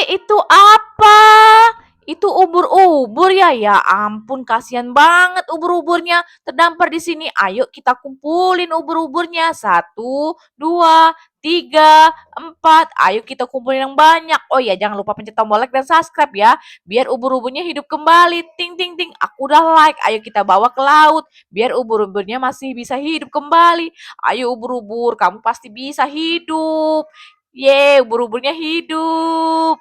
itu apa? Itu ubur-ubur ya? Ya ampun, kasihan banget ubur-uburnya terdampar di sini. Ayo kita kumpulin ubur-uburnya. Satu, dua, tiga, empat. Ayo kita kumpulin yang banyak. Oh ya, jangan lupa pencet tombol like dan subscribe ya. Biar ubur-uburnya hidup kembali. Ting, ting, ting. Aku udah like. Ayo kita bawa ke laut. Biar ubur-uburnya masih bisa hidup kembali. Ayo ubur-ubur, kamu pasti bisa hidup. Yeay, ubur-uburnya hidup.